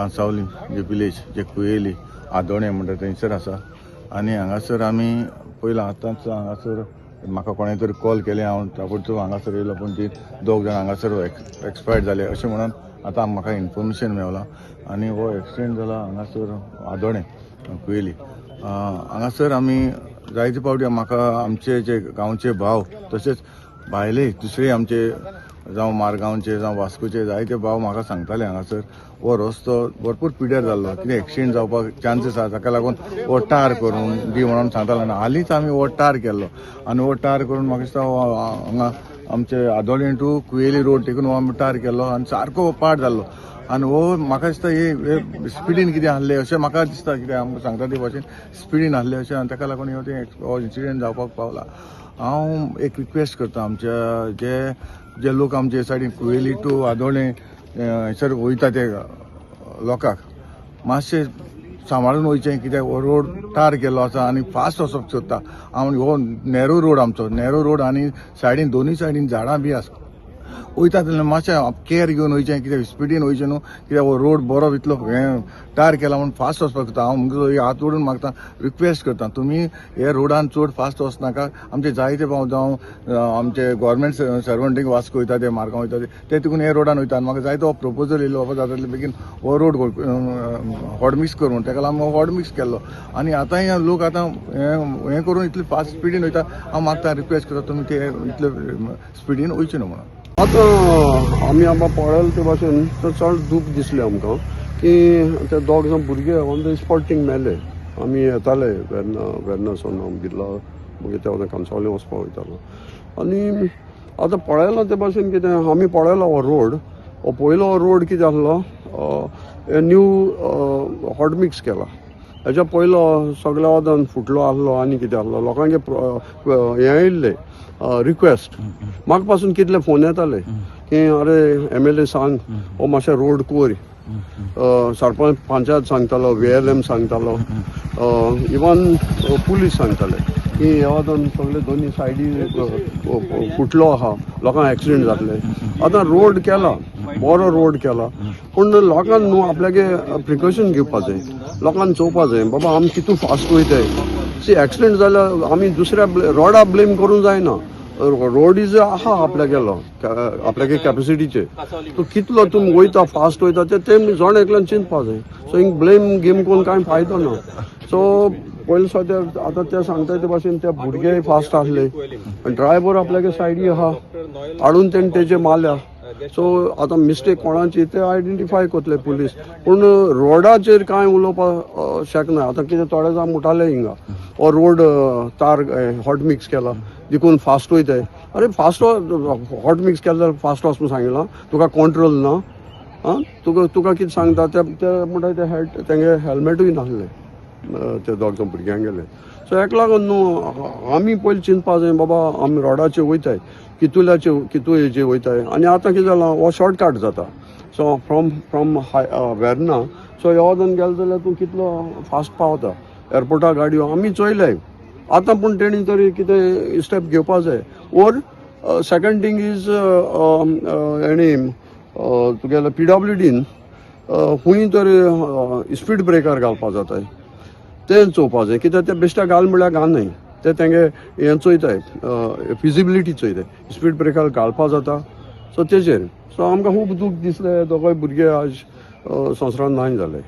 कांसावली जे विलेज जे कुयेली आदोणे म्हणटा थंयसर आसा आनी हांगासर आमी पयलीं आतांच हांगासर म्हाका कोणें तरी कॉल केलें हांव ताबडतोब हांगासर येयलो पूण ती दोग जाण हांगासर एक्सपायर्ड जाले अशें म्हणून आतां म्हाका इन्फॉर्मेशन मेवलां आनी हो एक्सिडेंट जाला हांगासर आदोणे कुयेली हांगासर आमी जायते फावटी म्हाका आमचे जे गांवचे भाव तशेंच भायले दुसरे आमचे जावं मारगांवचे जावं वास्कोचे जायते भाव म्हाका सांगताले हांगासर हो रस्तो भरपूर पिड्यार जाल्लो कितें एक्सिडेंट जावपाक चान्सीस आसा ताका लागून हो टार करून दी म्हणून सांगतालो आनी हालींच आमी हो टार केल्लो आनी हो टार करून म्हाका दिसता हांगा आमचे आदोळे टू कुयेली रोड टेकून हो आमी टार केल्लो आनी सारको पाड जाल्लो आनी हो म्हाका दिसता हे स्पिडीन कितें आहले अशें म्हाका दिसता कितें आमकां सांगता ते भाशेन स्पिडीन आहले अशें आनी ताका लागून हो इन्सिडेंट जावपाक पावला हांव एक रिक्वेस्ट करता आमच्या जे लोक आमचे सायडीन कुयेली टू आदोळे हयसर वयता ते लोकांक मातशें सांबाळून वयचें कित्याक हो रोड टार केल्लो आसा आनी फास्ट वचप सोदता हांव हो नॅरो रोड आमचो नॅरो रोड आनी सायडीन दोनूय सायडीन झाडां बी आसा वयता तेन्ना मातशें केअर घेवन वयचें कित्याक स्पिडीन वयचें न्हू कित्याक हो रोड बरो इतलो हें टार केला म्हणून फास्ट वचपाक सोदता हांव म्हजो हात जोडून मागता रिक्वेस्ट करता तुमी हे रोडान चड फास्ट वचनाका आमचे जायते भाव जावं आमचे गव्हर्मेंट सर्वंटीक वास्को वयता ते मार्गांव वयता ते तिकून हे रोडान वयता म्हाका जायतो हो प्रपोजल येयलो बाबा जाता बेगीन हो रोड हॉट मिक्स करून ताका लागून हांव हॉट मिक्स केल्लो आनी आतांय लोक आतां हें करून इतले फास्ट स्पिडीन वयता हांव मागता रिक्वेस्ट करता तुमी ते इतले स्पिडीन वयचे न्हू म्हणून आतां आमी आमकां पळयले ते भाशेन चड दूख दिसलें आमकां की ते दोग जाण भुरगे ऑन द स्पॉटींग मेले आमी येताले वेर्नासून बिर्ला मागीर ते कांसावले वचपाक वयतालो आनी आतां पळयलां ते भाशेन कितें आमी पळयलो हो रोड हो पयलो रोड कितें आसलो न्यू हॉट मिक्स केला हेच्या पयलो सगळ्या वादान फुटलो आसलो आनी कितें आसलो लोकांचे हें येयल्ले रिक्वेस्ट म्हाका पासून कितले फोन येताले की अरे MLA सांग हो मातशें रोड कोर सरपंच पंचायत सांगतालो VLM सांगतालो इवन पुलीस सांगताले की ह्या वादान सगळे दोनी सायडी फुटलो आहा लोकांक एक्सिडेंट जातले आतां रोड केला बरो रोड केला पूण लोकांक न्हू आपल्यागे प्रिकॉशन घेवपा जाय लोकांक चोवपा जाय बाबा आमी कितू फास्ट वयताय सी एक्सिडेंट जाल्यार आमी दुसऱ्या रोडा ब्लेम करूंक जायना रोड इज आहा आपल्यागेलो आपल्यागे कॅपेसिटीचे तो कितलो तुमी वयता फास्ट वयता ते जण एकल्यान चिंतपा जाय सो हिंग ब्लेम गेम करून कांय फायदो ना सो पयले सद्या आतां ते सांगता ते भाशेन ते भुरगे फास्ट आसले ड्रायव्हर आपल्यागे सायडी आहा हाडून तेजे मारल्या सो आतां मिस्टेक कोणाची ते आयडेंटिफाय करतले पुलीस पूण रोडाचेर कांय उलोवपाक शकना आतां कितें थोडे जाण म्हणटाले हिंगा हो रोड तार हॉट मिक्स केला देखून फास्ट वयताय अरे फास्ट हॉट मिक्स केल्यार फास्ट वच म्हणून सांगिलां तुका कंट्रोल ना आं तुका कितें सांगता ते म्हणटा ते तेंगे हेल्मेटूय नासलें ते दोग जाण भुरग्यांक गेले सो हेका लागून न्हू आमी पयलीं चिंतपा जाय बाबा आमी रोडाचेर वयताय कितू हेजेर वयताय आनी आतां कितें जालां हो शॉर्टकट जाता सो फ्रॉम वेर्ना सो ह्या वदान गेलो जाल्यार तूं कितलो फास्ट पावता एअरपोर्टा गाडयो आमी चोयल्याय आतां पूण तेणी तरी कितें स्टेप घेवपा जाय ओर सेकंड थिंग इज हेणी तुगेलो PWDन खूंय तरी स्पीड ब्रेकर घालपा जाताय तें चोवपा जाय कित्याक ते बेश्टे घाल म्हळ्यार घालनाय ते तेंगे हें चोयताय फिजिबिलिटी चोयताय स्पीड ब्रेकर घालपा जाता सो तेजेर सो आमकां खूब दूख दिसलें दोगांय भुरगे आज संवसारान नाय जाले